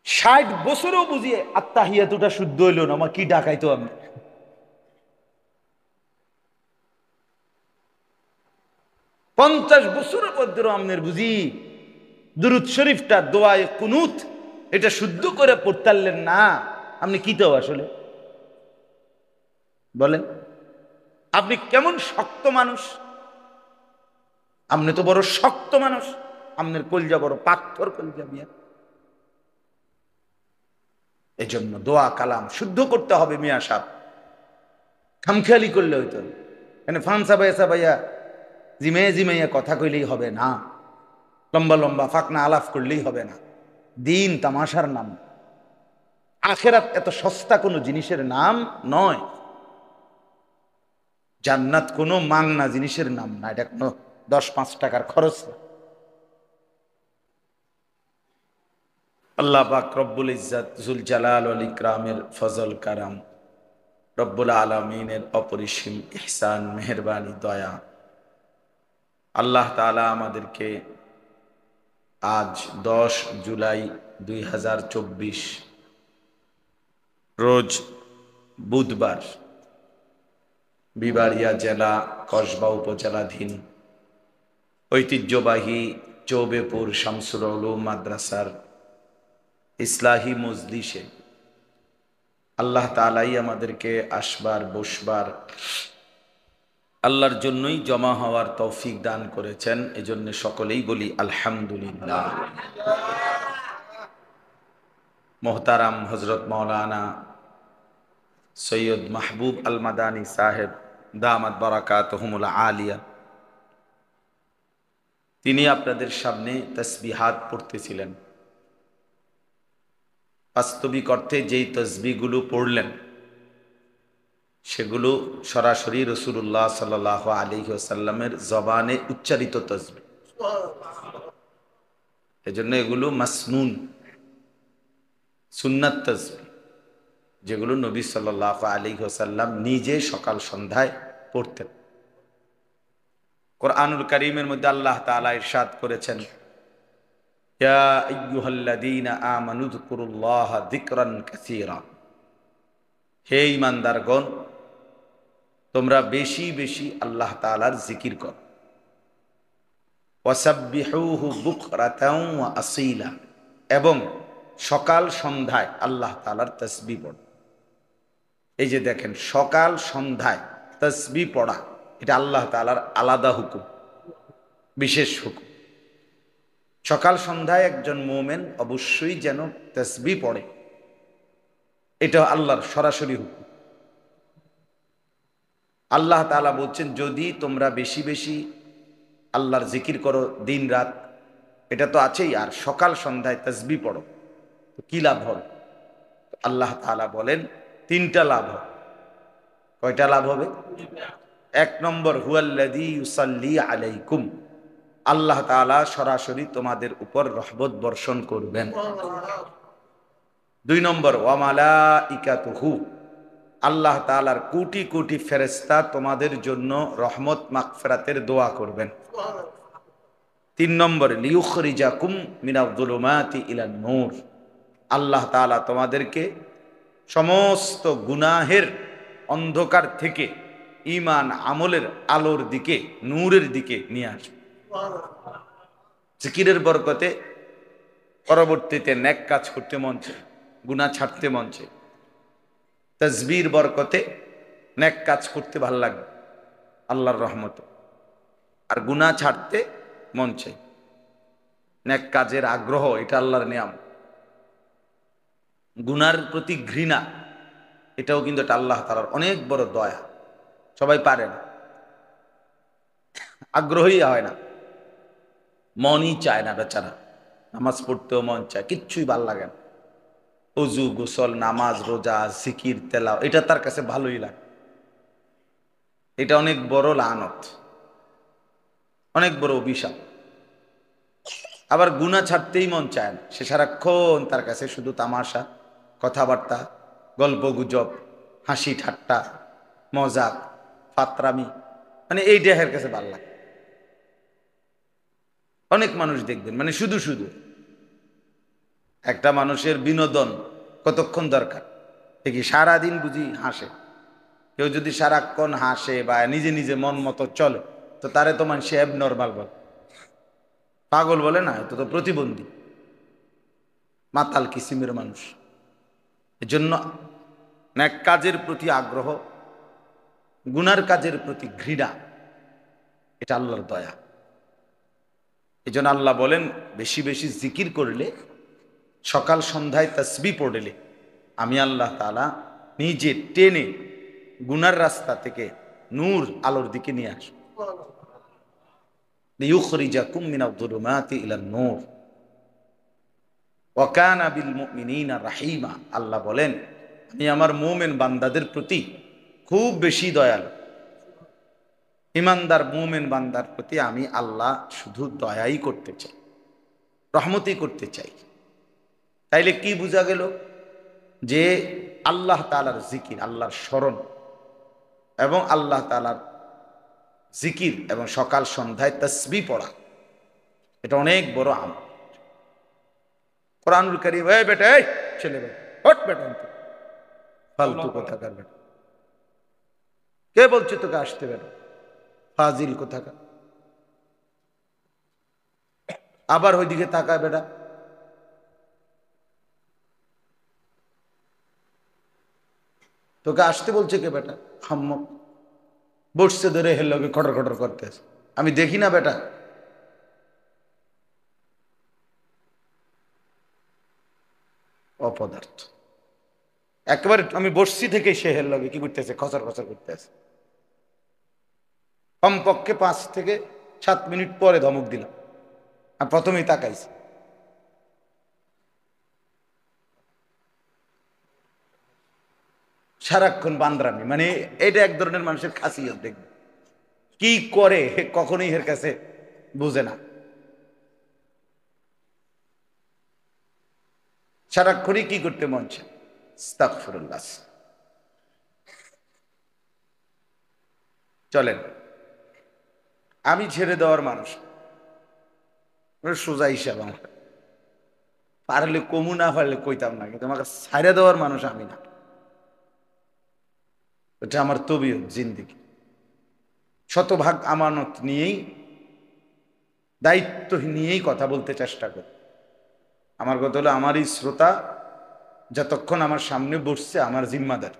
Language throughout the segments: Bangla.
60 বছরও বুঝিয়ে আত্তাহিয়াতুটা শুদ্ধ হইল না, আমার কি ডাকাইতো আমি। 50 বছরের মধ্যে আপনার বুঝি দুরুদ শরীফটা দোয়ায়ে কুনুত এটা শুদ্ধ করে পড়তারলেন না, আপনি কি তো আসলে বলেন, আপনি কেমন শক্ত মানুষ? আপনি তো বড় শক্ত মানুষ, আপনার কলজা বড় পাথর কলজা মিয়া। এই জন্য দোয়া কালাম শুদ্ধ করতে হবে মিয়া সাহেব, খামখেয়ালি করলে হইতো এখানে ফানসা বাইসা বাইয়া জিমে জিমাইয়া কথা কইলেই হবে না, লম্বা লম্বা ফাকনা আলাপ করলেই হবে না। দিন তামাশার নাম, আখেরাত এত সস্তা কোনো জিনিসের নাম নয়, জান্নাত কোনো মাংনা জিনিসের নাম না, এটা কোনো 10-5 টাকার খরচ না। আল্লাহ পাক রব্বুল ইজ্জাত জুল জালাল ওয়াল ইকরামের ফজল কারাম, রব্বুল আলামিনের অপরিসীম ইহসান মেহেরবানি দয়া, আল্লাহ তাআলা আমাদেরকে আজ 10 জুলাই 2024 রোজ বুধবার বিবাড়িয়া জেলা কসবা উপজেলাধীন ঐতিহ্যবাহী চৌবেপুর শামসুল উলুম মাদ্রাসার ইসলাহি মজলিসে আল্লাহ তাআলাই আমাদেরকে আসবার বসবার আল্লাহর জন্যই জমা হওয়ার তৌফিক দান করেছেন, এজন্য সকলেই বলি আলহামদুলিল্লাহ। মোহতারাম হজরত মৌলানা সৈয়দ মাহবুব আল মাদানী সাহেব দামাত বারাকাতুহুমুল আলিয়া, তিনি আপনাদের সামনে তসবিহাত পড়তেছিলেন। বাস্তবিক অর্থে যেই তসবিহগুলো পড়লেন সেগুলো সরাসরি রাসূলুল্লাহ সাল্লাল্লাহু আলাইহি ওয়াসাল্লামের জবানে উচ্চারিত তসবিহ, এজন্য এগুলো মাসনুন সুন্নাত তসবিহ, যেগুলো নবী সাল্লাল্লাহু আলাইহি ওয়াসাল্লাম নিজে সকাল সন্ধ্যায় পড়তেন। কোরআনুল কারীমের মধ্যে আল্লাহ তাআলা ইরশাদ করেছেন, ইয়া আইয়ুহাল্লাযীনা আমানু যকুরুল্লাহা যিকরান কাসীরা, হে ঈমানদারগণ তোমরা বেশি বেশি আল্লাহ তাআলার জিকির করো। ওয়াসাব্বিহুহু বুকরাতাও ওয়া আসীলা, এবং সকাল সন্ধ্যায় আল্লাহ তাআলার তাসবিহ পড়ো। এই যে দেখেন, সকাল সন্ধ্যায় তাসবিহ পড়া এটা আল্লাহ তাআলার আলাদা হুকুম, বিশেষ হুকুম। সকাল সন্ধ্যায় একজন মুমিন অবশ্যই যেন তাসবিহ পড়ে, এটা আল্লাহর সরাসরি হুকুম। আল্লাহ তাআলা বলছেন, যদি তোমরা বেশি বেশি আল্লাহর জিকির করো দিন রাত, এটা তো আছেই, আর সকাল সন্ধ্যায় তাসবিহ পড়ো, তো কি লাভ হবে? আল্লাহ তাআলা বলেন 3টা লাভ হবে। কয়টা লাভ হবে? 1 নম্বর, হুয়াল্লাযী ইউসাল্লি আলাইকুম, আল্লাহ তাআলা সরাসরি তোমাদের উপর রহমত বর্ষণ করবেন। 2 নম্বর, ওয়া মালাইকাতুহু, আল্লাহ তাআলার কোটি কোটি ফেরেশতা তোমাদের জন্য রহমত মাগফিরাতের দোয়া করবেন। 3 নম্বর, লিয়ুখরিজাকুম মিনাজ যুলুমাতি ইলান নূর, আল্লাহ তাআলা তোমাদেরকে সমস্ত গুনাহের অন্ধকার থেকে ঈমান আমলের আলোর দিকে, নূরের দিকে নিয়ে আসবে। জিকিরের বরকতে পরবর্তীতে নেক কাজ করতে মন চায়, গুনাহ ছাড়তে মন চায়। তাসবিহর বরকতে নেক কাজ করতে ভালো লাগবে আল্লাহর রহমতে, আর গুনাহ ছাড়তে মন চায়। নেক কাজের আগ্রহ এটা আল্লাহর নিয়ামত। গুনার প্রতি ঘৃণা এটাও কিন্তু এটা আল্লাহ তাআলার অনেক বড় দয়া। সবাই পারে না, আগ্রহী হয় না, মনই চায় না বেচারা, নামাজ পড়তেও মন চায়, কিচ্ছুই ভাল লাগে না। অজু গোসল নামাজ রোজা জিকির তেলাও এটা তার কাছে ভালোই লাগে। এটা অনেক বড় লানত, অনেক বড় অভিশাপ। আবার গুনাহ ছাড়তেই মন চায় না, সে সারাক্ষণ তার কাছে শুধু তামাশা, কথাবার্তা, গল্প গুজব, হাসি ঠাট্টা, মজাক, ফাতরামি, মানে এই দেহের কাছে ভাল লাগে। অনেক মানুষ দেখবেন মানে শুধু শুধু একটা মানুষের বিনোদন কতক্ষণ দরকার? দেখি সারাদিন বুঝি হাসে। কেউ যদি সারাক্ষণ হাসে বা নিজে নিজে মন মতো চলে, তো তারে তো মানুষ অ্যাবনর্মাল বলে, পাগল বলে না, এটা তো প্রতিবন্ধী, মাতাল কিসিমের মানুষ। এজন্য ন্যাক কাজের প্রতি আগ্রহ, গুনার কাজের প্রতি ঘৃণা, এটা আল্লাহর দয়া। এজন্য আল্লাহ বলেন বেশি বেশি জিকির করলে, সকাল সন্ধ্যায় তাসবিহ পড়লে আমি আল্লাহ তাআলা নিজে টেনে গুনার রাস্তা থেকে নূর আলোর দিকে নিয়ে আসব। লিইউখরিজাকুম মিনাজ-যুলুমাতি ইলান-নূর ওয়া কানা বিল মুমিনিনা রাহিমা। আল্লাহ বলেন আমি আমার মুমিন বান্দাদের প্রতি খুব বেশি দয়ালু। ইমানদার মুমিন বান্দার প্রতি আমি আল্লাহ শুধু দয়াই করতে চাই, রহমতই করতে চাই। তাইলে কি বোঝা গেল? যে আল্লাহ তাআলার জিকির, আল্লাহর স্মরণ এবং আল্লাহ তাআলার জিকির এবং সকাল সন্ধ্যায় তাসবিহ পড়া, এটা অনেক বড় আমল। কোরআনুল কারীম, এই বেটা, এই ছেলে বেটা, হট বেটা, ফালতু কোথাকার বেটা, কে বলছে তোকে আসতে? বেটা ফাজিল কোথাকার। আবার ওইদিকে তাকায়, বেটা তোকে আসতে বলছে কে? বেটা হাম্মক বসছে ধরে হের লগে খটর খটর করতে আছে, আমি দেখি না বেটা? অপদার্থ একেবারে। আমি বসছি থেকে সে হের লগে কি করতেছে? খচর খচর করতেছে। কমপক্ষে 5 থেকে 7 মিনিট পরে ধমক দিলাম, আর প্রথমেই তাকাইছি। সারাক্ষণ বান্দরামি, মানে এটা এক ধরনের মানুষের খাসিয়ত। দেখবে কি করে কখনোই এর কাছে বুঝে না, সারাক্ষণই কি করতে মন চায়। আস্তাগফিরুল্লাহ। চলেন, আমি ছেড়ে দেওয়ার মানুষ, সোজা হিসাব আমার। পারলে কমু, না পারলে কইতাম না, কিন্তু আমাকে ছাইড়ে দেওয়ার মানুষ আমি না। এটা আমার তবিয়ত, জিন্দেগি। শতভাগ আমানত নিয়েই, দায়িত্ব নিয়েই কথা বলতে চেষ্টা করি। আমার কথা হলো, আমারই শ্রোতা যতক্ষণ আমার সামনে বসছে, আমার জিম্মাদার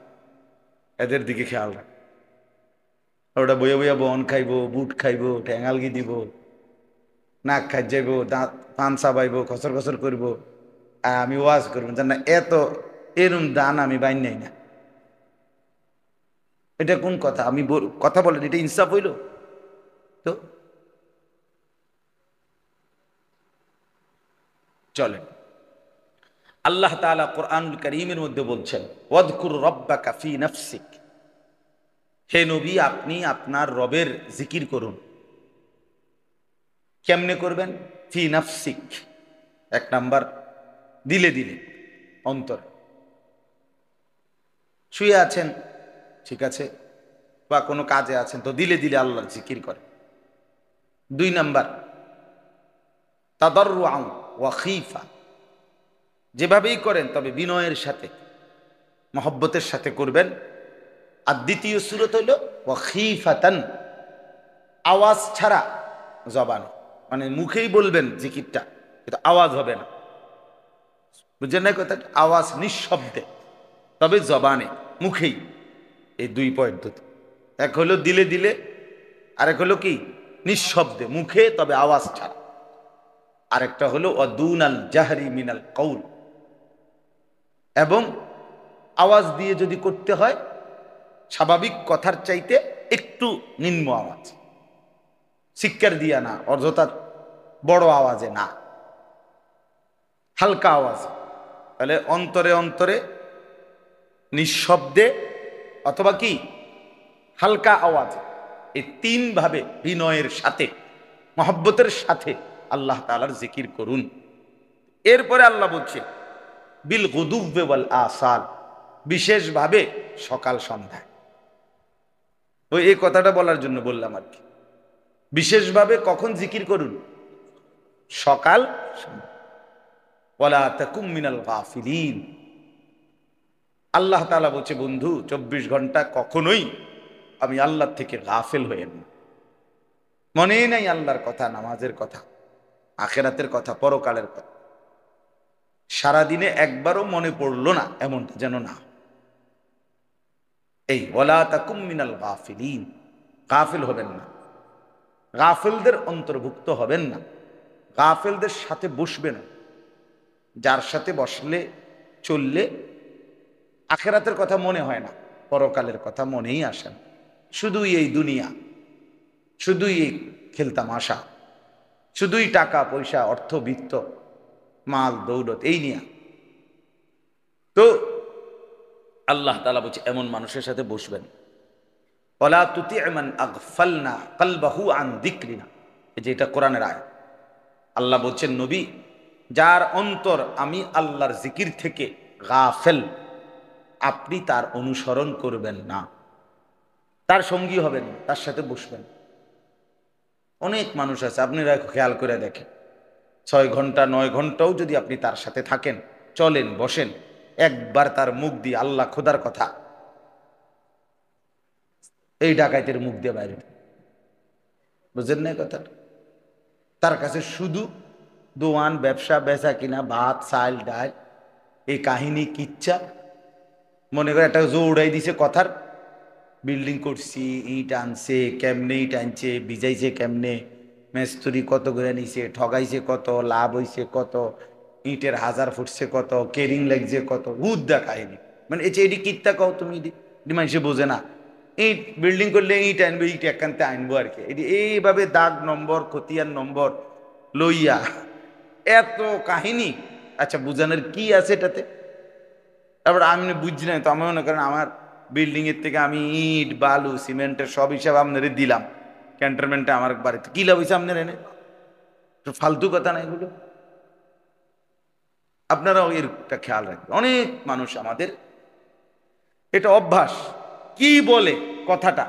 এদের দিকে খেয়াল রাখ। ওটা বইয়া বইয়া বন খাইবো, বুট খাইবো, ঠ্যাঙালগি দিব, নাক খাই যাইব, দাঁত পান চাবাইব, খসর খসর করবো, আর আমি ওয়াজ করবো। জান না, এরম দান আমি বাইন নাই না। এটা কোন কথা? আমি কথা বলেন, এটা ইনসাফ হইল? তো চলেন, আল্লাহ তাআলা কোরআনুল কারীমের মধ্যে বলছেন, ওয়াযকুর রাব্বাকা ফী নাফসিক। হে নবী, আপনি আপনার রবের জিকির করুন। কেমনে করবেন? ফী নাফসিক, 1 নাম্বার দিলে দিলে, অন্তর। শুয়ে আছেন, ঠিক আছে, বা কোনো কাজে আছেন, তো দিলে দিলে আল্লাহর জিকির করে। 2 নাম্বার তাদাররুআন ওয়া খীফা, যেভাবেই করেন তবে বিনয়ের সাথে, মহব্বতের সাথে করবেন। আর দ্বিতীয় সূরত হইল ওয়া খীফাতান, আওয়াজ ছাড়া জবান, মানে মুখেই বলবেন জিকিরটা, কিন্তু আওয়াজ হবে না। বুঝছেন না কথাটা? আওয়াজ নিঃশব্দে, তবে জবানে, মুখেই। এই 2 পদ্ধতি, এক হলো দিলে দিলে, আরেক হলো কি নিঃশব্দে, মুখে তবে আওয়াজ ছাড়া। আরেকটা হলো ওয়াদুনাল জাহরি মিনাল কওল, এবং আওয়াজ দিয়ে যদি করতে হয়, স্বাভাবিক কথার চাইতে একটু নিম্ন আওয়াজ, চিৎকার দিয়া না, অযথা বড় আওয়াজে না, হালকা আওয়াজে। তাহলে অন্তরে অন্তরে, নিঃশব্দে, অথবা কি হালকা আওয়াজে। এই 3 ভাবে বিনয়ের সাথে, মহব্বতের সাথে আল্লাহ তাআলার জিকির করুন। এরপরে আল্লাহ বলছে বিল গুদুব্বি ওয়াল আসাল, বিশেষভাবে সকাল সন্ধ্যায়। ওই এই কথাটা বলার জন্য বললাম আর কি। বিশেষভাবে কখন জিকির করুন? সকাল সন্ধ্যা। ওয়ালা তাকুম মিনাল গাফিলিন। আল্লাহ তাআলা বলছে, বন্ধু 24 ঘন্টা কখনোই আমি আল্লাহ থেকে গাফেল হয়ে নি, মনেই নাই আল্লাহর কথা, নামাজের কথা, আখেরাতের কথা, পরকালের কথা। সারাদিনে একবারও মনে পড়লো না এমনটা যেন না। এই ওয়ালা তাকুম মিনাল গাফিলিন, গাফিল হবেন না, গাফিলদের অন্তর্ভুক্ত হবেন না, গাফিলদের সাথে বসবেন। যার সাথে বসলে চললে আখেরাতের কথা মনে হয় না, পরকালের কথা মনেই আসে না। শুধুই এই দুনিয়া, শুধুই এই খেলতামাশা, শুধুই টাকা পয়সা, অর্থবিত্ত, মাল দৌলত, এই নিয়ে। তো আল্লাহ তাআলা বলছে এমন মানুষের সাথে বসবেন। ওয়ালা তুতি' মান আগফালনা কলবাহু আন যিকরিনা, এই যে এটা কোরআনের আয়াত। আল্লাহ বলছেন, নবী, যার অন্তর আমি আল্লাহর জিকির থেকে গাফেল, আপনি তার অনুসরণ করবেন না, তার সঙ্গী হবেন, তার সাথে বসবেন। অনেক মানুষ আছে, আপনারা খেয়াল করে দেখেন, 6 ঘন্টা 9 ঘন্টাও যদি আপনি তার সাথে থাকেন, চলেন, বসেন, একবার তার মুখ দিয়ে আল্লাহ খোদার কথা, এই ডাকাইতের মুখ দিয়ে বাইরে, বুঝেন না কথাটা? তার কাছে শুধু দোয়ান, ব্যবসা, বেচা কিনা, ভাত চাল ডাল, এই কাহিনী কিচ্ছা, মনে করে একটা জো উড়াই দিছে কথার, বিল্ডিং করছি, ইট আনছে কেমনে, ইট আনছে ভিজাইছে কেমনে, মেস্তুরি কত করে নিছে, ঠগাইছে কত, লাভ হইছে কত, ইটের হাজার ফুটছে কত, কেরিং লাগছে কত, উদ্দা কাহিনী। মানে এটি কিত্তা কও তুমি, মানুষে বোঝে না। ইট বিল্ডিং করলে ইট আনবে, ইট একান্তে আনবো আর কি, এটি এইভাবে দাগ নম্বর, খতিয়ান নম্বর লইয়া এত কাহিনী। আচ্ছা, বুঝানোর কি আছে এটাতে? তারপর আমি বুঝছি না তো, আমি মনে করেন আমার বিল্ডিং এর থেকে আমি ইট বালু সিমেন্টের সব হিসাব আপনাদের দিলাম, ক্যান্টনমেন্টে আমার বাড়িতে কি লাভ হয়েছে আপনার এনে? ফালতু কথা না এগুলো। আপনারাও এরটা খেয়াল রাখবেন। অনেক মানুষ আমাদের এটা অভ্যাস, কি বলে কথাটা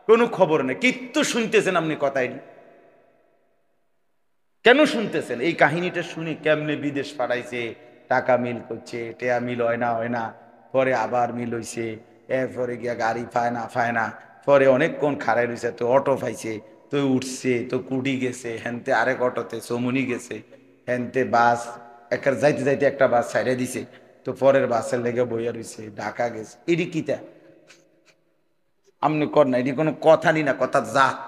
কোনো খবর নেই, কিত্তু শুনতেছেন আপনি কথাই, কেন শুনতেছেন? এই কাহিনীটা শুনে কেমনে বিদেশ পাঠাইছে, টাকা মিল করছে, টেয়া মিল হয় না, হয় না, পরে আবার মিল হইছে, এরপরে গিয়া গাড়ি পায় না, পরে অনেকক্ষণ খাড়াই রয়েছে, তো অটো পাইছে, তো উঠছে, তো কুডি গেছে, হেনতে আরেক অটোতে চমুনি গেছে, হেনতে বাস একের যাইতে যাইতে একটা বাস ছাইড়ে দিছে, তো পরের বাসের লেগে বইয়া রয়েছে, ঢাকা গেছে। এটি কিতা আপনি কর না, এটি কোনো কথা নি না, কথা জাত।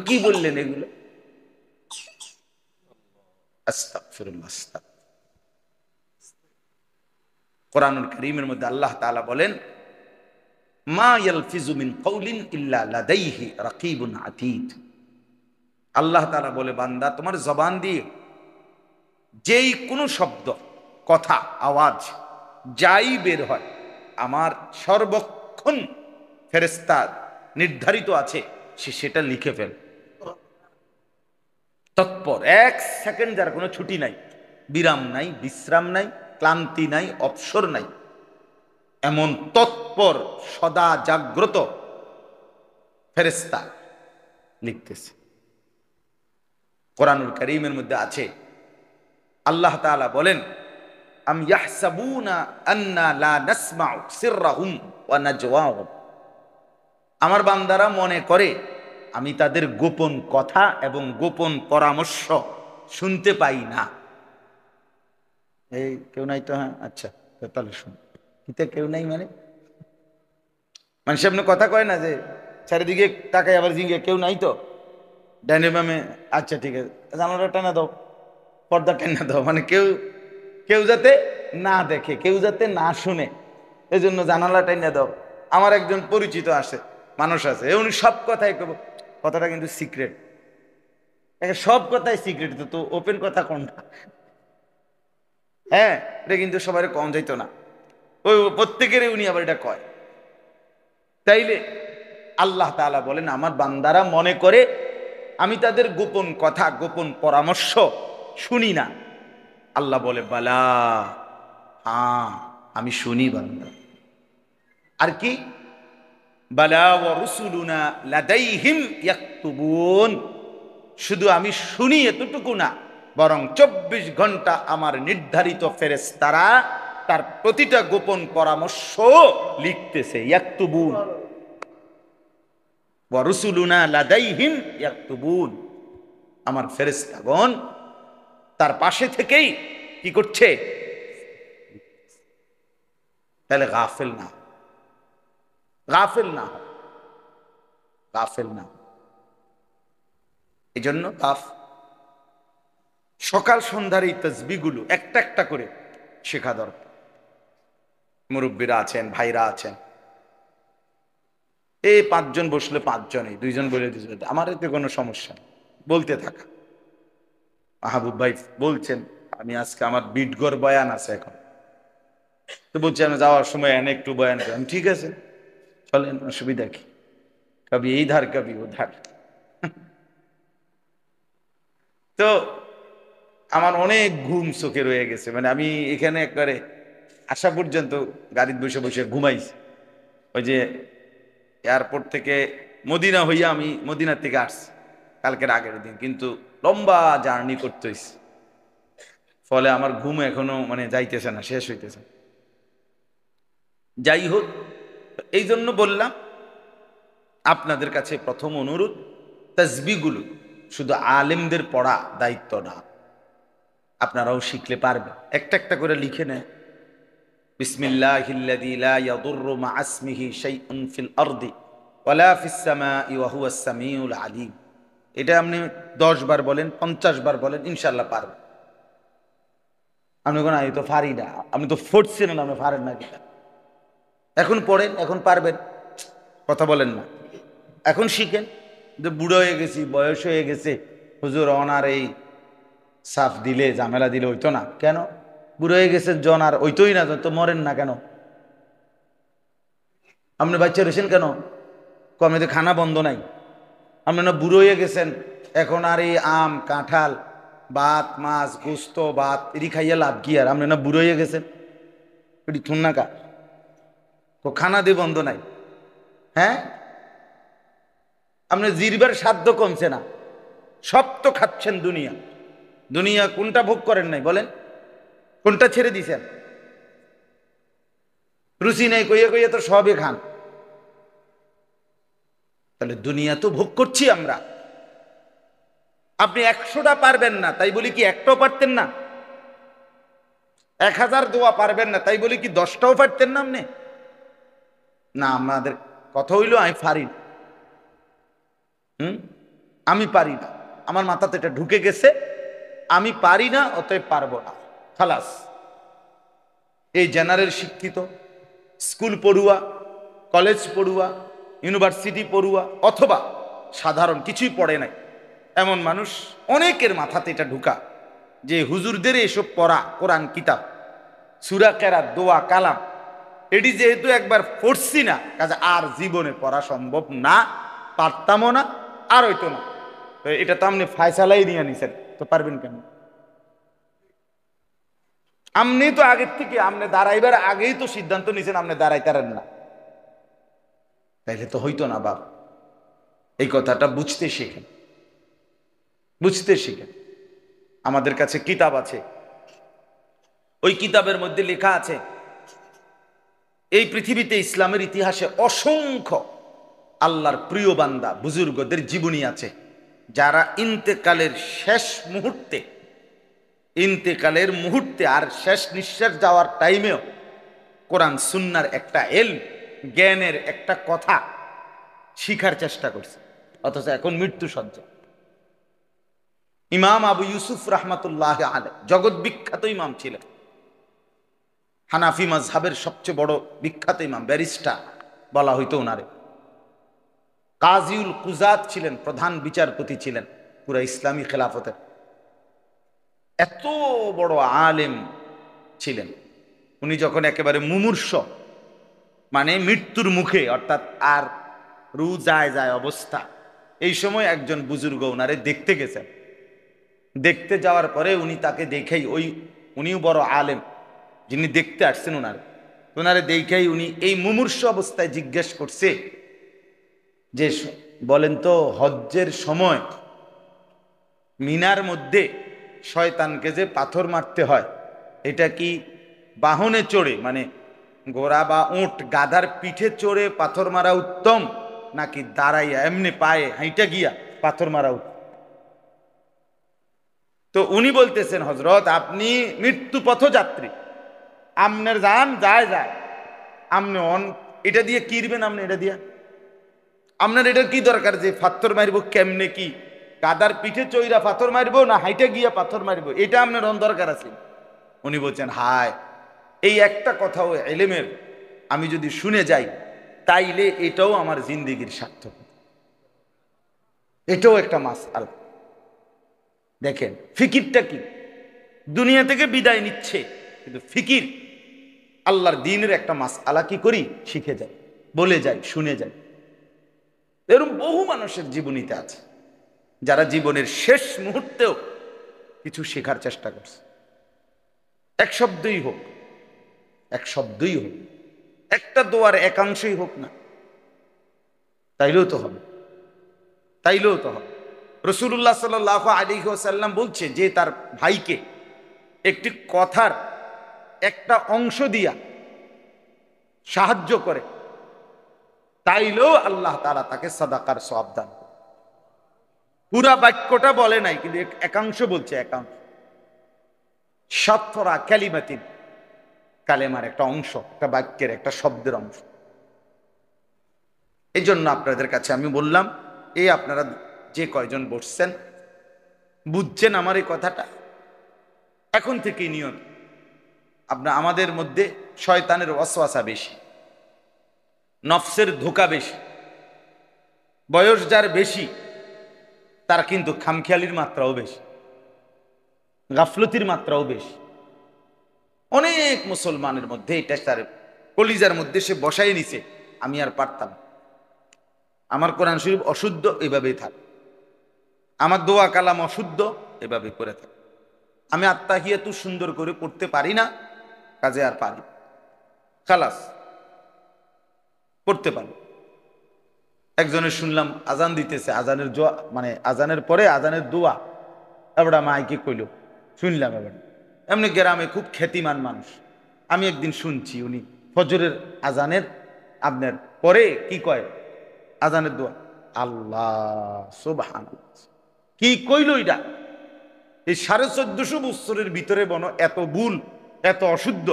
কি বললেন এগুলো? আস্তাগফিরুল্লাহ। কোরআনুল কারীমের মধ্যে আল্লাহ তাআলা বলেন, মা ইয়ালফিজু মিন কাউলিন ইল্লা লাদাইহি রাকিবুন আতীদ। আল্লাহ তাআলা বলে, বান্দা তোমার জবান দিয়ে যেই কোনো শব্দ, কথা, আওয়াজ যাই বের হয়, আমার সর্বক্ষণ ফেরেশতা নির্ধারিত আছে, সে সেটা লিখে ফেল। তৎপর, 1 সেকেন্ড যার কোনো ছুটি নাই, বিরাম নাই, বিশ্রাম নাই, ক্লান্তি নাই, অবসর নাই, এমন তৎপর সদা জাগ্রত ফেরেশতা লিখতেছে। কোরআনুল কারীমের মধ্যে আছে, আল্লাহ তাআলা বলেন, আম ইয়াহসাবুনা আন্না লা নাসমাউ সিররাহুম ওয়া নাজওয়াহুম। আমার বান্দারা মনে করে আমি তাদের গোপন কথা এবং গোপন পরামর্শ শুনতে পাই না। এই কেউ নাই তো? হ্যাঁ, আচ্ছা, তাহলে শুন। কিতে কেউ নাই মানে? মানুষ এমনি কথা কয় না যে চারিদিকে তাকাই আবার জিঙ্গে কেউ নাই তো, ডাইনে বামে, আচ্ছা ঠিক আছে, জানালাটা টানা দাও, পর্দা টানা দাও, মানে কেউ কেউ যাতে না দেখে, কেউ যাতে না শুনে, এই জন্য জানালা টাইনা দাও। আমার একজন পরিচিত আছে, মানুষ আছে, উনি সব কথাই কব, কথাটা কিন্তু সিক্রেট, সব কথাই সিক্রেট, তো ওপেন কথা কোনটা? হ্যাঁ, এটা কিন্তু সবাই কম যাইতো না, ওই প্রত্যেকেরই উনি আবার এটা কয়। তাইলে আল্লাহ তাআলা বলেন, আমার বান্দারা মনে করে আমি তাদের গোপন কথা, গোপন পরামর্শ শুনি না। আল্লাহ বলে, বালা, হ্যাঁ আমি শুনি বান্দা। আর কি? বালা ওয়া রুসুলুনা লাদাইহিম ইয়াকতুবুন। শুধু আমি শুনি এতটুকু না, বরং 24 ঘন্টা আমার নির্ধারিত ফেরেশতারা তার প্রতিটা গোপন পরামর্শ লিখতেছে। ইয়াকতুবুন ওয়া রুসুলুনা লাদাইহিম ইয়াকতুবুন, আমার ফেরেশতাগণ তার পাশে থেকেই কি করছে? তাহলে গাফিল না, গাফিল না, গাফিল না। এই জন্য সকাল সন্ধ্যার এই তাসবিহগুলো একটা একটা করে শেখা দরকার। মুরব্বীরা আছেন, ভাইরা আছেন, এই 5 জন বসলে 5 জনই, 2 জন বলে 2 জন, আমার এতে কোনো সমস্যা নেই, বলতে থাকা। মাহবুব ভাই বলছেন আমি আজকে আমার বিটগর বয়ান আছে এখন, তো বলছি আমি যাওয়ার সময় এনে একটু বয়ান করেন, ঠিক আছে চলেন, অসুবিধা কি, কবি এই ধার কবি ও ধার। তো আমার অনেক ঘুম চোখে রয়ে গেছে, মানে আমি এখানে একবারে আসা পর্যন্ত গাড়িতে বসে বসে ঘুমাইছি। ওই যে এয়ারপোর্ট থেকে মদিনা হইয়া আমি মদিনার থেকে আসছি কালকের আগের দিন, কিন্তু লম্বা জার্নি করতে হয়েছে, ফলে আমার ঘুম এখনো মানে যাইতেছে না, শেষ হইতেছে। যাই হোক, এই জন্য বললাম আপনাদের কাছে প্রথম অনুরোধ, তাসবিহগুলো শুধু আলেমদের পড়া দায়িত্ব না, আপনারাও শিখলে পারবেন। একটা একটা করে লিখে নেন। বিসমিল্লাহিল্লাযী লা ইয়াদুররু মা ইসমিহি শাইউন ফিল আরদি ওয়ালা ফিস সামাই ওয়া হুয়াস সামিউল আলিম। এটা আপনি 10 বার বলেন, 50 বার বলেন, ইনশাআল্লাহ পারবেন। আপনি কোন আমি তো পারি না, আপনি তো ফোর্সছেন না, আপনি পারেন না কিনা? এখন পড়েন, এখন পারবেন, কথা বলেন না, এখন শিখেন। যে বুড়ো হয়ে গেছি, বয়স হয়ে গেছে, হুজুর অনার এই সাফ দিলে ঝামেলা দিলে হইতো না কেন? বুড়ো হয়ে গেছে জন আর হইতোই না, তো মরেন না কেন? আপনি বাচ্চা রয়েছেন কেন? আপনি তো খানা বন্ধ নাই। আপনি না বুড়ো হয়ে গেছেন, এখন আর এই আম কাঁঠাল ভাত মাছ গোস্ত ভাত এটি খাইয়া লাভ কি? আর আপনি না বুড়ো হয়ে গেছেন, এটি থুন না কা খানা দিয়ে বন্ধ নাই। হ্যাঁ, আপনি জিরবার সাধ্য কমছে না, সব তো খাচ্ছেন। দুনিয়া দুনিয়া কোনটা ভোগ করেন নাই বলেন? কোনটা ছেড়ে দিছেন? রুচি নেই কইয়া কইয়া তো সবই খান। তাহলে দুনিয়া তো ভোগ করছি আমরা। আপনি 100টা পারবেন না তাই বলি কি একটাও পারতেন না? 1000 দোয়া পারবেন না তাই বলি কি 10টাও পারতেন না? আপনি না, আমাদের কথা হইল আমি পারি না, আমি পারি না, আমার মাথাতে এটা ঢুকে গেছে, আমি পারি না অতএব পারবো না, খালাস। এই জেনারেল শিক্ষিত, স্কুল পড়ুয়া, কলেজ পড়ুয়া, ইউনিভার্সিটি পড়ুয়া অথবা সাধারণ কিছুই পড়ে নাই এমন মানুষ অনেকের মাথাতে এটা ঢুকা যে হুজুরদের এসব পড়া কোরআন কিতাব সূরা কেরাত দোয়া কালাম এটি যেহেতু একবার পড়ছি না, কাজে আর জীবনে পড়া সম্ভব না, পারতামও না, আর হইতো না। তো এটা তো আপনি ফায়সালাই নিয়ে নিছেন, তো পারবেন কেন? আপনি তো আগের থেকে আপনি দাঁড়াইবার আগেই তো সিদ্ধান্ত নিছেন আপনি দাঁড়াইতারেন না, তাইলে তো হইতো না। বাপ, এই কথাটা বুঝতে শিখেন, বুঝতে শিখেন। আমাদের কাছে কিতাব আছে, ওই কিতাবের মধ্যে লেখা আছে এই পৃথিবীতে ইসলামের ইতিহাসে অসংখ্য আল্লাহর প্রিয় বান্দা বুজুর্গদের জীবনী আছে, যারা ইন্তেকালের শেষ মুহূর্তে, ইন্তেকালের মুহূর্তে আর শেষ নিঃশ্বাস যাওয়ার টাইমেও কোরআন সুন্নার একটা জ্ঞানের একটা কথা শিখার চেষ্টা করছে, অথচ এখন মৃত্যু সজ্জা। ইমাম আবু ইউসুফ রাহমাতুল্লাহ আলাইহি জগৎ বিখ্যাত ইমাম ছিলেন, হানাফি মাযহাবের সবচেয়ে বড় বিখ্যাত ইমাম, ব্যারিস্টার বলা হইতো ওনারে। কাজিউল কুজাত ছিলেন, প্রধান বিচারপতি ছিলেন পুরা ইসলামী খেলাফতের। এত বড় আলেম ছিলেন উনি, যখন একেবারে মুমূর্ষ মানে মৃত্যুর মুখে, অর্থাৎ আর রু যায় যায় অবস্থা, এই সময় একজন বুজুর্গ ওনারে দেখতে গেছেন। দেখতে যাওয়ার পরে উনি তাকে দেখেই, উনিও বড় আলেম যিনি দেখতে আসছেন ওনারে দেখেই উনি এই মুমূর্ষ অবস্থায় জিজ্ঞেস করছে যে বলেন তো, হজ্জের সময় মিনার মধ্যে শয়তানকে যে পাথর মারতে হয়, এটা কি বাহনে চড়ে, মানে ঘোড়া বা উট গাধার পিঠে চড়ে পাথর মারা উত্তম, নাকি দাঁড়াইয়া এমনি পায়ে হাইটা গিয়া পাথর মারা উত্তম? তো উনি বলতেছেন, হজরত আপনি মৃত্যু পথযাত্রী, আমনের যান যায় যায়, আপনি এটা দিয়ে কিরবেন, আপনি এটা দিয়া আপনার এটার কি দরকার যে পাথর মারবো কেমনে, কি গাদার পিঠে চইরা পাথর মারবো না হাইটে গিয়া পাথর মারবো, এটা আপনার দরকার আছে? উনি বলছেন, হায়, এই একটা কথাও এলেমের আমি যদি শুনে যাই, তাইলে এটাও আমার জিন্দেগির সার্থক, এটাও একটা মাসআলা। দেখেন ফিকিরটা কি, দুনিয়া থেকে বিদায় নিচ্ছে, কিন্তু ফিকির আল্লাহর দ্বীনের একটা মাসআলা কি করি, শিখে যাই, বলে যাই, শুনে যাই। এরকম বহু মানুষের জীবনীতে আছে যারা জীবনের শেষ মুহূর্তেও কিছু শেখার চেষ্টা করছে। এক শব্দই হোক, এক শব্দই হোক, একটা দোয়ার একাংশই হোক না, তাইলেও তো হবে, তাইলেও তো হবে। রাসূলুল্লাহ সাল্লাল্লাহু আলাইহি ওয়াসাল্লাম বলছে যে তার ভাইকে একটি কথার একটা অংশ দিয়া সাহায্য করে, তাইলেও আল্লাহ তাআলা তাকে সাদাকার সওয়াব দান করে। পুরা বাক্যটা বলে নাই, কিন্তু একাংশ বলছে, একাংশ। শাতরা কালিমাতিন, কালেমার একটা অংশ, একটা বাক্যের একটা শব্দের অংশ। এই জন্য আপনাদের কাছে আমি বললাম, এই আপনারা যে কয়জন বসছেন বুঝছেন আমার এই কথাটা, এখন থেকেই নিয়ত। আমাদের মধ্যে শয়তানের ওয়াসওয়াসা বেশি, নফসের ধোঁকা বেশি। বয়স যার বেশি তার কিন্তু খামখেয়ালির মাত্রাও বেশি, গাফলতির মাত্রাও বেশি। অনেক মুসলমানের মধ্যে এটা তার কলিজার মধ্যে সে বসাই নিছে, আমি আর পারতাম, আমার কোরআন শরীফ অশুদ্ধ, এভাবেই থাক, আমার দোয়া কালাম অশুদ্ধ, এভাবে করে থাক, আমি আত্তাহিয়াতু সুন্দর করে পড়তে পারি না, কাজে আর পারি, খালাস পড়তে পারি। একজনের শুনলাম আজান দিতেছে, আজানের মানে আজানের পরে আজানের দোয়া এবার মাইকে কইল, শুনলাম। এবার এমনি গ্রামে খুব খ্যাতিমান মানুষ, আমি একদিন শুনছি উনি ফজরের আজানের আপনার পরে কি কয়, আজানের দোয়া, আল্লাহ সুবহানাল্লাহ, কি কইল এটা? এই 1450 বছরের ভিতরে এত ভুল, এত অশুদ্ধ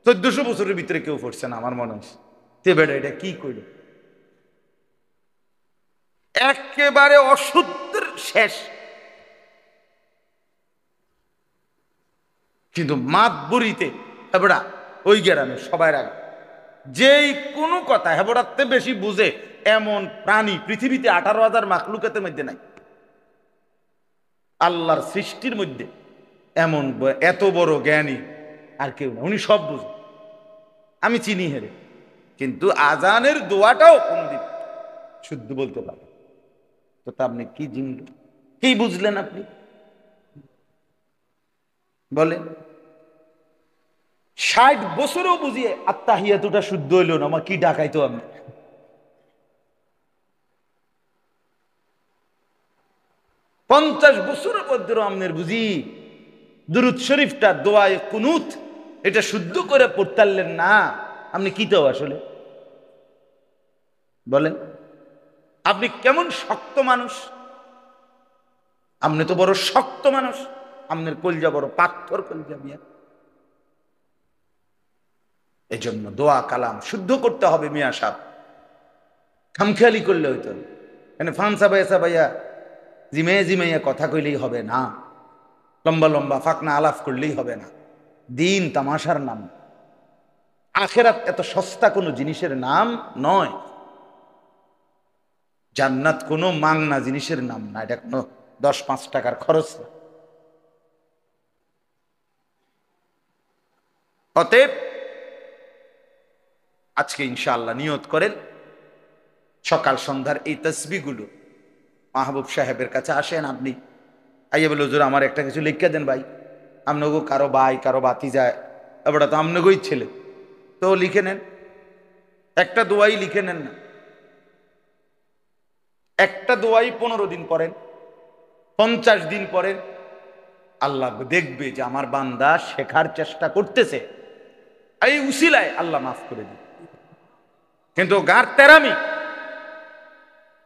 1400 বছরের ভিতরে কেউ পড়ছে না আমার মনে হচ্ছে। তে বেটা এটা কি কইল? একেবারে অশুদ্ধের শেষ, কিন্তু মাতবুরিতে হেবড়া ওই গ্রামে সবাই আগে যেই কোনো কথা হেবড়াতে বেশি বুঝে এমন প্রাণী পৃথিবীতে 18,000 মাখলুকাতের মধ্যে নাই, আল্লাহর সৃষ্টির মধ্যে এমন এত বড় জ্ঞানী আর কেউ না, উনি সব বুঝেন, আমি চিনি হেরে, কিন্তু আজানের দোয়াটাও কোনদিন শুদ্ধ বলতে পারে। তো তা আপনি কি জিনল, কি বুঝলেন আপনি বলেন? 60 বছরও বুঝিয়ে আত্তাহিয়াতুটা শুদ্ধ হইল না, আমার কি ডাকাইতো আপনি? 50 বছরের মধ্যেও আপনার বুঝি দুরুদ শরীফটা দোয়ায়ে কুনুত এটা শুদ্ধ করে পড়তারলেন না, আপনি কি তো আসলে বলেন? আপনি কেমন শক্ত মানুষ, আপনি তো বড় শক্ত মানুষ, আপনার কলজা বড় পাথর কলজা মিয়া। এই জন্য দোয়া কালাম শুদ্ধ করতে হবে মিয়া সাহেব, খামখেয়ালি করলে হইতো এখানে ফানসা বাইসা ভাইয়া জিমাইয়া কথা কইলেই হবে না, লম্বা লম্বা ফাকনা আলাপ করলেই হবে না। দিন তামাশার নাম, আখেরাত এত সস্তা কোনো জিনিসের নাম নয়, জান্নাত কোনো মাংনা জিনিসের নাম না, এটা কোনো 10-5 টাকার খরচ না। অতএব আজকে ইনশাআল্লাহ নিয়ত করেন, সকাল সন্ধ্যার এই তসবিহগুলো মাহবুব সাহেবের কাছে আসেন, আপনি আইয়া বলে হুজুর আমার একটা কিছু লিখে দেন ভাই, আপনাকে কারো ভাই কারো বাতি যায়, এবার তো আপনাকেই ছেলে, তো লিখে নেন, একটা দোয়াই লিখে নেন না, একটা দোয়াই 15 দিন পড়েন, 50 দিন পড়েন, আল্লাহ দেখবে যে আমার বান্দা শেখার চেষ্টা করতেছে, এই উসিলায় আল্লাহ মাফ করে দিবে। কিন্তু গাঁর তেরামি,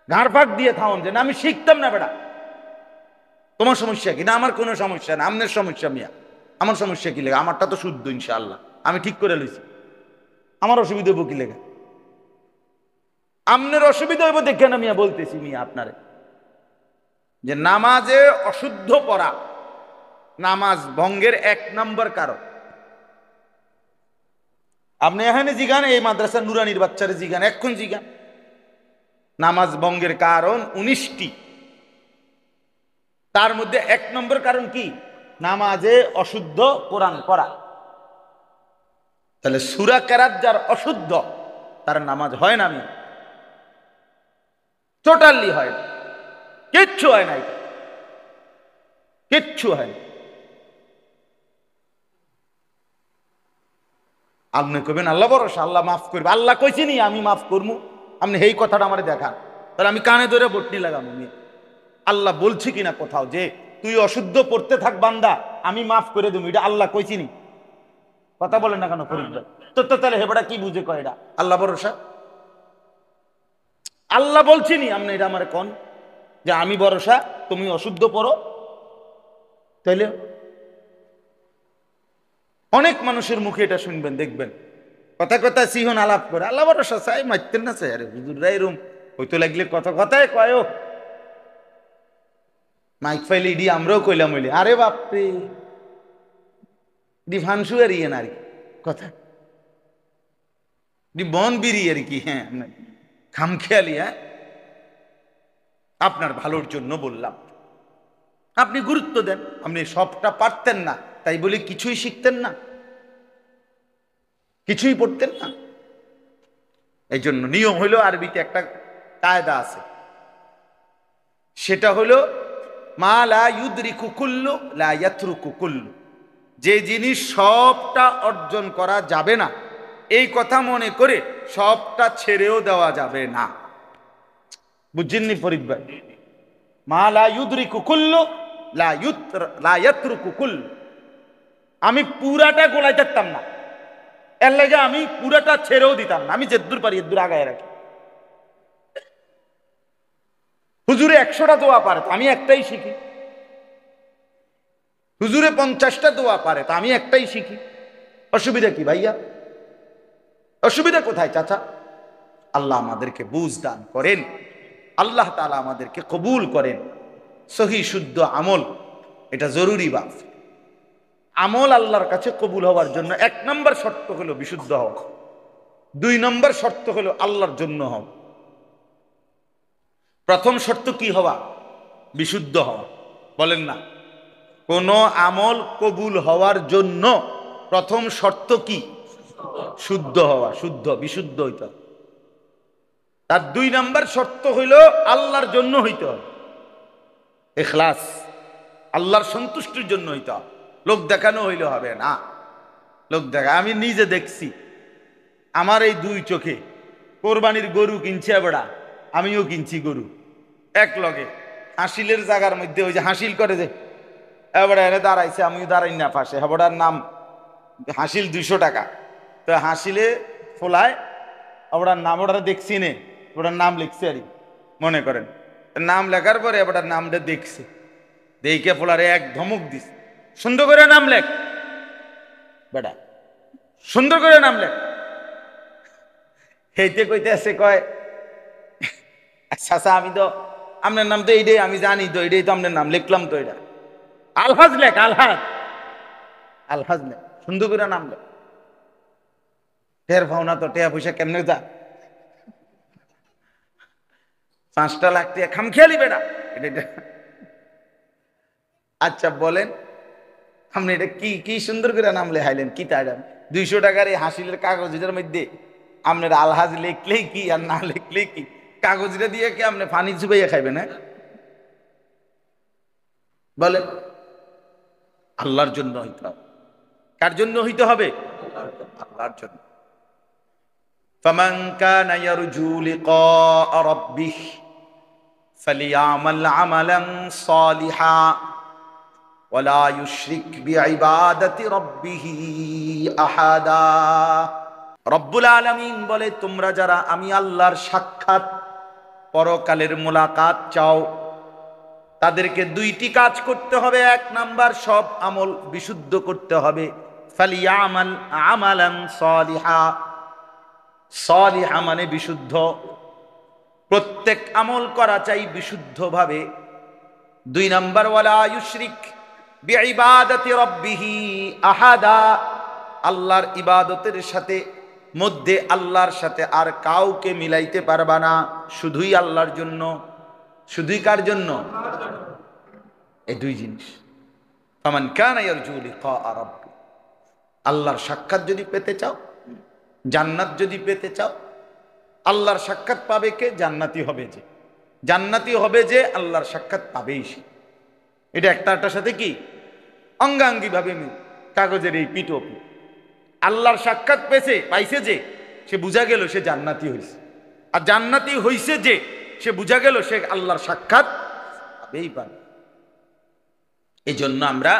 গাঁর ফাঁক দিয়ে থাউন যে না আমি শিখতাম না বেটা, তোমার সমস্যা কি? না আমার কোনো সমস্যা না, আমনের সমস্যা মিয়া, আমার সমস্যা কি লেগে? আমারটা তো শুদ্ধ ইনশাআল্লাহ, আমি ঠিক করে লইছি, আমার অসুবিধা হইব কি লেগে? আমনের অসুবিধা হইব দেখে না মিয়া বলতেছি মিয়া আপনারে যে নামাজে অশুদ্ধ পড়া নামাজ ভঙ্গের 1 নম্বর কারণ। আপনি এখানে জিগান, এই মাদ্রাসা নুরানির বাচ্চারে জিগান, এখন জিগান, নামাজ ভঙ্গের কারণ 19টি। তার মধ্যে 1 নম্বর কারণ কি? নামাজে অশুদ্ধ কোরআন পড়া। তাহলে সূরা কেরাত যার অশুদ্ধ, তার নামাজ হয় না, আমি টোটালি হয় না, কিচ্ছু হয় না, কিচ্ছু হয় না। আপনি কবেন আল্লাহ ভরসা, আল্লাহ মাফ করবে, আল্লাহ কইছি নি আমি মাফ করবো, আপনি এই কথাটা আমার দেখান, তাহলে আমি কানে ধরে বটনি লাগাম। আল্লাহ বলছি কিনা কোথাও যে তুই অশুদ্ধ পড়তে থাক বান্দা, আমি মাফ করে দেবো, এটা আল্লাহ কইছি নি? কথা বলেন না কেন ফরিদ ভাই? তো তাহলে হেবড়া কি বুঝে কয় এটা আল্লাহ ভরসা? আল্লাহ বলছি নি আপনি এটা আমার কোন যে আমি ভরসা তুমি অশুদ্ধ পড়ো? তাইলে অনেক মানুষের মুখে এটা শুনবেন, দেখবেন কথা কথা সিহন আলাপ করে আল্লাহ ভরসা চাই, মারতেন না চাই, আরে হুজুররা এরম হইতো লাগলে কথা কথায় কয় মাইক ফাইলে ইডি আমরাও কইলাম হইলে, আরে বাপরে ডি ফানসু আর ইয়ে না আর কি কথা, ডি বন বিরি আর কি। হ্যাঁ খামখেয়ালি, হ্যাঁ আপনার ভালোর জন্য বললাম, আপনি গুরুত্ব দেন। আপনি সবটা পারতেন না তাই বলে কিছুই শিখতেন না, কিছুই পড়তেন না। এই জন্য নিয়ম হইল, আরবিতে একটা কায়দা আছে, সেটা হলো মা লা ইউদরিকু কুল্লু লা ইয়াতরুকু কুল্লু। যে জিনিস সবটা অর্জন করা যাবে না, এই কথা মনে করে সবটা ছেড়েও দেওয়া যাবে না। বুঝছেননি ফরিদ ভাই? মা লা ইউদরিকু কুল্লু লা ইয়াতরুকু কুল্লু। আমি পুরাটা গোলাই থাকতাম না, এর লাগে আমি পুরাটা ছেড়েও দিতাম না, আমি যেদূর পারি এদূর আগায় রাখি। হুজুরে 100টা দোয়া পারে তো আমি একটাই শিখি, হুজুরে 50টা দোয়া পারে তো আমি একটাই শিখি। অসুবিধা কি ভাইয়া? অসুবিধা কোথায় চাচা? আল্লাহ আমাদেরকে বুঝ দান করেন, আল্লাহ তাআলা আমাদেরকে কবুল করেন। সহি শুদ্ধ আমল এটা জরুরি। বাপ আমল আল্লাহর কাছে কবুল হওয়ার জন্য 1 নম্বর শর্ত হলো বিশুদ্ধ হওয়া, 2 নম্বর শর্ত হলো আল্লাহর জন্য হওয়া। প্রথম শর্ত কি হওয়া? বিশুদ্ধ হওয়া। বলেন না, কোন আমল কবুল হওয়ার জন্য প্রথম শর্ত কি? শুদ্ধ হওয়া, শুদ্ধ বিশুদ্ধ হইতে হবে। তার 2 নম্বর শর্ত হইল আল্লাহর জন্য হইতে হবে, ইখলাস, আল্লাহর সন্তুষ্টির জন্য হইতে হবে। লোক দেখানো হইলে হবে না। লোক দেখা আমি নিজে দেখছি, আমার এই 2 চোখে কোরবানির গরু কিনছে বেড়া, আমিও কিনছি গরু এক লগে, হাসিলের জায়গার মধ্যে, ওই যে হাসিল করে যে এবার এনে দাঁড়াইছে, আমিও দাঁড়াই না পাশে, হেবড়ার নাম হাসিল 200 টাকা। তো হাসিলে ফোলায় ওটার নাম, ওটা দেখছি নে, ওটার নাম লিখছে আর মনে করেন, নাম লেখার পরে ওটার নামটা দেখছে, দেখে ফোলারে এক ধমক দিস, সুন্দর করে নাম লেখ বেটা, সুন্দর করে নাম লেখ। হেইতে কইতে আছে, কয় আচ্ছা আমি তো আপনার নাম তো এইটাই আমি জানি, তো এইটাই তো আপনার নাম লিখলাম, তো এটা আলহাজ লেখ, আলহাজ, আলহাজ লেখ, সুন্দর করে নাম লেখ। টের পাও না তো, টেয়া পয়সা কেমনে যা, 5টা লাখ টাকা খামখেয়ালি বেটা এটা। আচ্ছা বলেন আপনি এটা কি কি সুন্দর করে নাম লেখাইলেন, কি তাই 200 টাকার এই হাসিলের কাগজের মধ্যে আপনার আলহাজ লিখলেই কি আর না লিখলেই কি, কাগজটা দিয়ে কি আপনি পানি চুবাইয়া খাইবেন? হ্যাঁ বলেন, আল্লাহর জন্য হইতে হবে। কার জন্য হইতে হবে? আল্লাহর জন্য। ফামান কানা ইয়ারজু লিকা রাব্বিহ ফালিয়ামাল আমালান সালিহা ওয়ালা ইউশরিক বিইবাদাতি রাব্বিহি আহাদা। রব্বুল আলামিন বলে, তোমরা যারা আমি আল্লাহর সাক্ষাৎ পরকালের মোলাকাত চাও, তাদেরকে দুইটি কাজ করতে হবে। এক নাম্বার, সব আমল বিশুদ্ধ করতে হবে। ফালিয়ামাল আমালান সালিহা, সালিহা মানে বিশুদ্ধ, প্রত্যেক আমল করা চাই বিশুদ্ধভাবে। দুই নাম্বার, ওয়ালা ইউশরিক বিইবাদাতি রাব্বিহি আহাদা, আল্লাহর ইবাদতের সাথে মধ্যে আল্লাহর সাথে আর কাউকে মিলাইতে পারবা না, শুধুই আল্লাহর জন্য। শুধুই কার জন্য? এই দুই জিনিস। ফামান কানা ইয়ারজু লিকা রাব্বি, আল্লাহর সাক্ষাৎ যদি পেতে চাও, জান্নাত যদি পেতে চাও, আল্লাহর সাক্ষাৎ পাবে কে? জান্নাতি হবে যে। জান্নাতি হবে যে আল্লাহর সাক্ষাৎ পাবেই সে। এটা একটার সাথে কি অঙ্গাঙ্গি ভাবে কাগজের এই পিটোপি। আল্লাহর সাক্ষাৎ পাইছে যে, সে বুঝা গেল সে জান্নাতি হইছে। আর জান্নাতি হইছে যে, সে বুঝা গেল সে আল্লাহর সাক্ষাৎ পাবেই পাবে। এই জন্য আমরা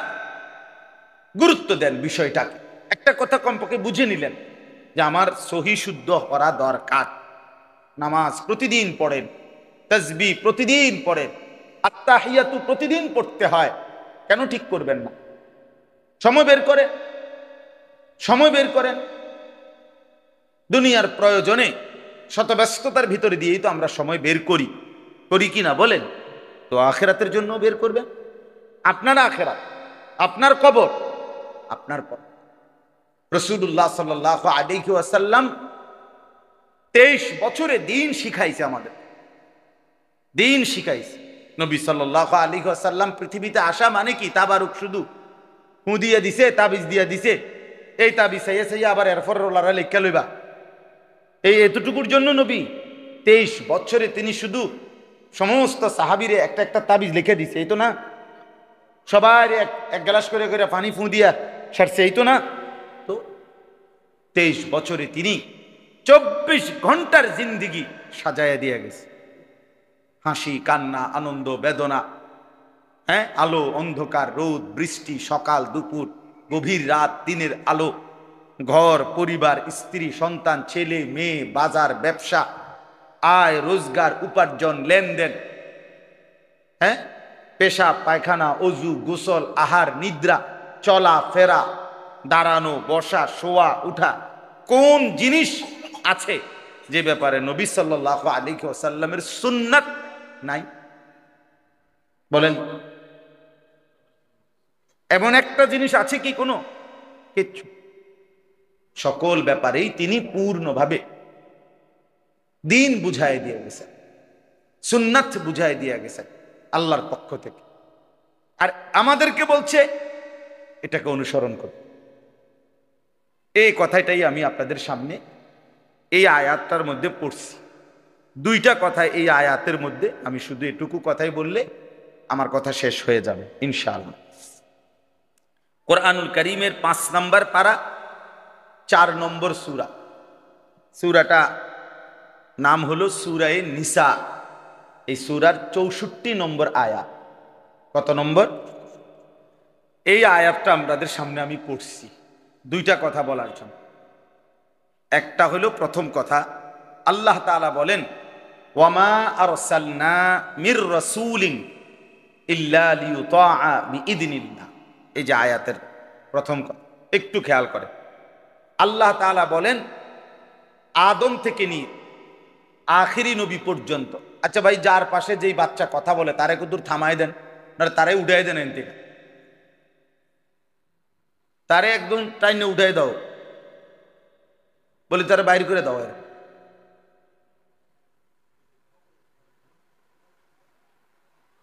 গুরুত্ব দেন বিষয়টাকে। একটা কথা কমপক্ষে বুঝে নিলেন যে আমার সহি শুদ্ধ করা দরকার। নামাজ প্রতিদিন পড়েন, তাসবিহ প্রতিদিন পড়েন, আত্তাহিয়াতু প্রতিদিন পড়তে হয়। কেন ঠিক করবেন না? সময় বের করে, সময় বের করেন। দুনিয়ার প্রয়োজনে শত ব্যস্ততার ভিতরে দিয়েই তো আমরা সময় বের করি, করি কি না বলেন? তো আখেরাতের জন্য বের করবেন। আপনার আখেরাত, আপনার কবর, আপনার পর। রাসূলুল্লাহ সাল্লাল্লাহু আলাইহি ওয়াসাল্লাম 23 বছরে দিন শিখাইছে আমাদের, দিন শিখাইছে। নবী সাল্লাল্লাহু আলাইহি ওয়াসাল্লাম পৃথিবীতে আসা মানে কি? তাবারুক শুধু ফু দিয়ে দিছে, তাবিজ দিয়া দিছে, এই তাবিজ চাইয়া আবার এরপর রোলারা লেখা লইবা, এই এতটুকুর জন্য নবী 23 বছরে তিনি শুধু সমস্ত সাহাবীরে একটা একটা তাবিজ লিখে দিছে, এই তো না? সবাই এক গ্লাস করে করে পানি ফু দিয়া সারছে, এই তো না? তো 23 বছরে তিনি 24 ঘন্টার জিন্দিগি সাজায়া দিয়ে গেছে। হাসি, কান্না, আনন্দ, বেদনা, হ্যাঁ, আলো, অন্ধকার, রোদ, বৃষ্টি, সকাল, দুপুর, গভীর রাত, দিনের আলো, ঘর, পরিবার, স্ত্রী, সন্তান, ছেলে মেয়ে, বাজার, ব্যবসা, আয় রোজগার, উপার্জন, লেনদেন, হ্যাঁ, পেশাব পায়খানা, অজু, গোসল, আহার, নিদ্রা, চলা ফেরা, দাঁড়ানো, বসা, শোয়া, উঠা, কোন জিনিস আছে যে ব্যাপারে নবী সাল্লাল্লাহু আলাইহি ওয়াসাল্লামের সুন্নাত নাই? বলেন, এমন একটা জিনিস আছে কি কোনো? কিচ্ছু। সকল ব্যাপারেই তিনি পূর্ণভাবে দিন বুঝাই দিয়ে গেছেন, সুন্নাত বুঝাই দিয়ে গেছেন আল্লাহর পক্ষ থেকে। আর আমাদেরকে বলছে এটাকে অনুসরণ করতে। এই কথাটাই আমি আপনাদের সামনে এই আয়াতটার মধ্যে পড়ছি। দুইটা কথা এই আয়াতের মধ্যে, আমি শুধু এটুকু কথাই বললে আমার কথা শেষ হয়ে যাবে ইনশাআল্লাহ। কোরআনুল কারীমের 5 নম্বর পারা 4 নম্বর সূরা। সূরাটা নাম হলো সূরায়ে নিসা। এই সূরার 64 নম্বর আয়াত। কত নম্বর? এই আয়াতটা আপনাদের সামনে আমি পড়ছি দুইটা কথা বলার জন্য। একটা হলো, প্রথম কথা, আল্লাহ তাআলা বলেন, ওয়ামা আরসালনা মির রাসূলিন ইল্লা লিইউতাআ বিইذনিল্লাহ। এই যে আয়াতের প্রথম কথা, একটু খেয়াল করে। আল্লাহ তাআলা বলেন আদম থেকে নিয়ে আখিরি নবী পর্যন্ত। আচ্ছা ভাই, যার পাশে যেই বাচ্চা কথা বলে তারে কতদূর থামায় দেন, না তারে উঠাই দেন? এন থেকে তারে একদম টাইনে উঠাই দাও, বলি তারা বাইর করে দাও।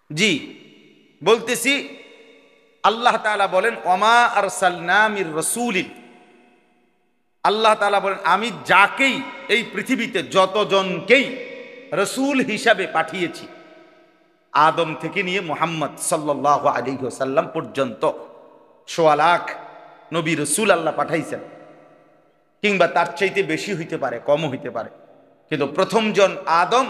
জি বলতেছি, আল্লাহ তাআলা বলেন ওয়ামা আরসালনা মির রাসূলিন। আল্লাহ তাআলা বলেন আমি যাকেই এই পৃথিবীতে যতজনকেই রসুল হিসাবে পাঠিয়েছি, আদম থেকে নিয়ে মুহাম্মদ সাল্লাল্লাহু আলাইহি ওয়াসাল্লাম পর্যন্ত 1.25 লাখ নবী রসুল আল্লাহ পাঠাইছেন, কিংবা তার চাইতে বেশি হইতে পারে, কমও হইতে পারে, কিন্তু প্রথম জন আদম,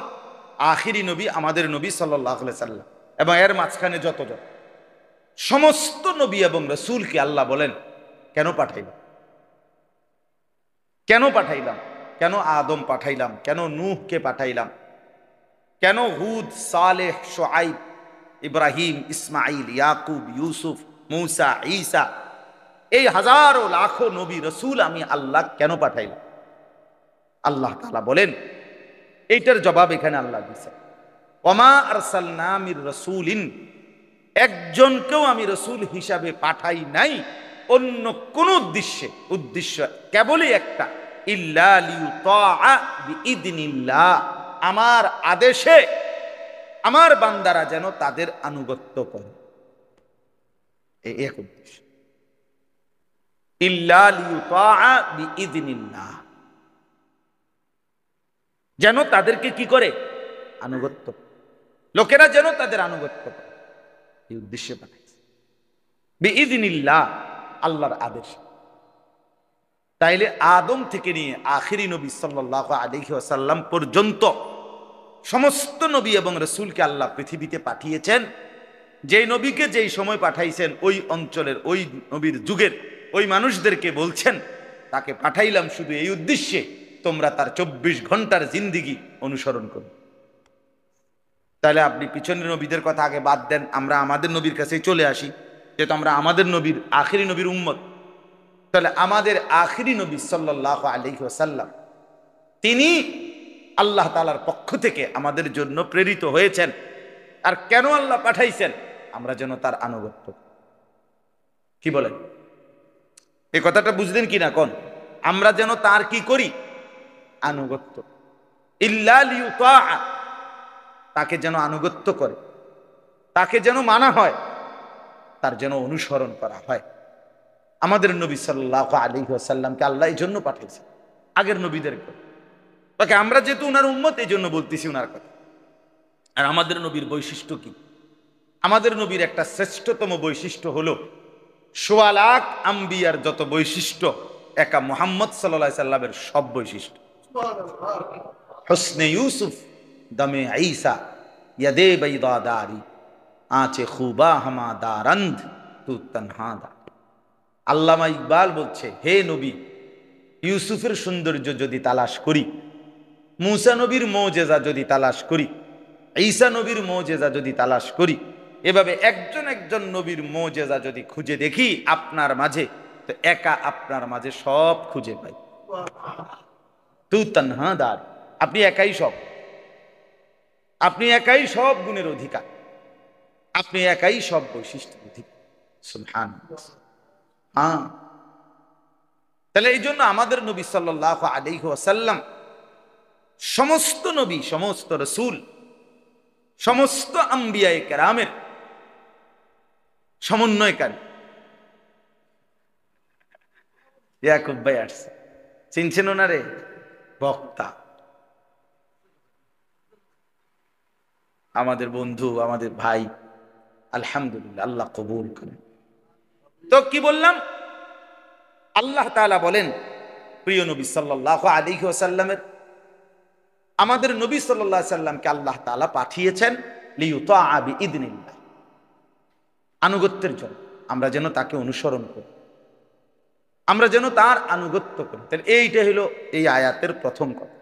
আখিরি নবী আমাদের নবী সাল্লাল্লাহু আলাইহি ওয়াসাল্লাম, এবং এর মাঝখানে যতজন সমস্ত নবী এবং রসুলকে আল্লাহ বলেন কেন পাঠাইলাম, কেন পাঠাইলাম, কেন আদম পাঠাইলাম, কেন নূহকে পাঠাইলাম, কেন হুদ, সালেহ, শুআইব, ইব্রাহিম, ইসমাইল, ইয়াকুব, ইউসুফ, মূসা, ঈসা, এই হাজারো লাখো নবী রসুল আমি আল্লাহ কেন পাঠাইলাম? আল্লাহ তাআলা বলেন এইটার জবাব এখানে আল্লাহ দিয়েছেন, ওমা আরসালনা মির রাসূলিন, একজনকেও আমি রসুল হিসাবে পাঠাই নাই অন্য কোন উদ্দেশ্যে, উদ্দেশ্য কেবলই একটা, ইল্লা লিইউতাআ বিইذনিল্লাহ, আমার আদেশে আমার বান্দারা যেন তাদের আনুগত্য করে, এই এক উদ্দেশ্য, ইল্লা লিইউতাআ বিইذনিল্লাহ, যেন তাদেরকে কি করে, আনুগত্য, লোকেরা যেন তাদের আনুগত্য করে, এই উদ্দেশ্যে পাঠাইছে বিইذনিল্লাহ, আল্লাহর আদেশ। তাইলে আদম থেকে নিয়ে আখিরি নবী সাল্লাল্লাহু আলাইহি ওয়াসাল্লাম পর্যন্ত সমস্ত নবী এবং রাসূলকে আল্লাহ পৃথিবীতে পাঠিয়েছেন। যেই নবীকে যেই সময় পাঠাইছেন ওই অঞ্চলের ওই নবীর যুগের ওই মানুষদেরকে বলছেন তাকে পাঠাইলাম শুধু এই উদ্দেশ্যে তোমরা তার 24 ঘন্টার জিন্দেগি অনুসরণ করো। তাহলে আপনি পিছনের নবীদের কথা আগে বাদ দেন, আমরা আমাদের নবীর কাছেই চলে আসি, যেহেতু আমরা আমাদের নবীর আখিরি নবীর উম্মত। তাহলে আমাদের আখিরি নবী সাল্লাল্লাহু আলাইহি ওয়াসাল্লাম তিনি আল্লাহ তাআলার পক্ষ থেকে আমাদের জন্য প্রেরিত হয়েছেন। আর কেন আল্লাহ পাঠাইছেন? আমরা যেন তার আনুগত্য, কি বলেন এই কথাটা বুঝলেন কিনা কোন? আমরা যেন তার কি করি, আনুগত্য, ইল্লা লিইউতাআ, তাকে যেন আনুগত্য করে, তাকে যেন মানা হয়, তার যেন অনুসরণ করা হয়। আমাদের নবী সাল্লাল্লাহু আলাইহি ওয়াসাল্লামকে আল্লাহ এই জন্য পাঠিয়েছে, আগের নবীদেরকে। তাকে আমরা যেহেতু উনার উম্মত এই জন্য বলতেছি উনার কথা। আর আমাদের নবীর বৈশিষ্ট্য কি? আমাদের নবীর একটা শ্রেষ্ঠতম বৈশিষ্ট্য হলো ১৬ লাখ আম্বিয়ার যত বৈশিষ্ট্য একা মুহাম্মদ সাল্লাল্লাহু আলাইহি সাল্লামের সব বৈশিষ্ট্য। হুসনে ইউসুফ দমে ঈসা ইয়াদে বাইদাদারি আঁচে খুবা হামা দারন্দ তু তনহা দা। আল্লামা ইকবাল বলছে, হে নবী, ইউসুফের সৌন্দর্য যদি তালাশ করি, মূসা নবীর মুজিজা যদি তালাশ করি, ঈসা নবীর মুজিজা যদি তালাশ করি, এভাবে একজন একজন নবীর মুজিজা যদি খুঁজে দেখি আপনার মাঝে, তো একা আপনার মাঝে সব খুঁজে পাই। তু তনহা দার, আপনি একাই সব, আপনি একাই সব গুণের অধিকার, আপনি একাই সব বৈশিষ্ট্যের অধিকার। সুবহানাল্লাহ। হ্যাঁ, তাহলে এই জন্য আমাদের নবী সাল্লাল্লাহু আলাইহি ওয়াসাল্লাম সমস্ত নবী, সমস্ত রাসূল, সমস্ত আম্বিয়ায়ে কেরামের সমন্বয়কারী। ইয়াকুব ভাই আসছে, চিনছেন ওনারে? বক্তা, আমাদের বন্ধু, আমাদের ভাই, আলহামদুলিল্লাহ, আল্লাহ কবুল করেন। তো কি বললাম, আল্লাহ তাআলা বলেন প্রিয় নবী সাল্লাল্লাহু আলাইহি ওয়াসাল্লামের, আমাদের নবী সাল্লাল্লাহু আলাইহি সাল্লামকে আল্লাহ তাআলা পাঠিয়েছেন লিইউতাআ বিইذনিল্লাহ, আনুগত্যের জন্য, আমরা যেন তাকে অনুসরণ করি, আমরা যেন তার আনুগত্য করি। তাহলে এইটা হলো এই আয়াতের প্রথম কথা।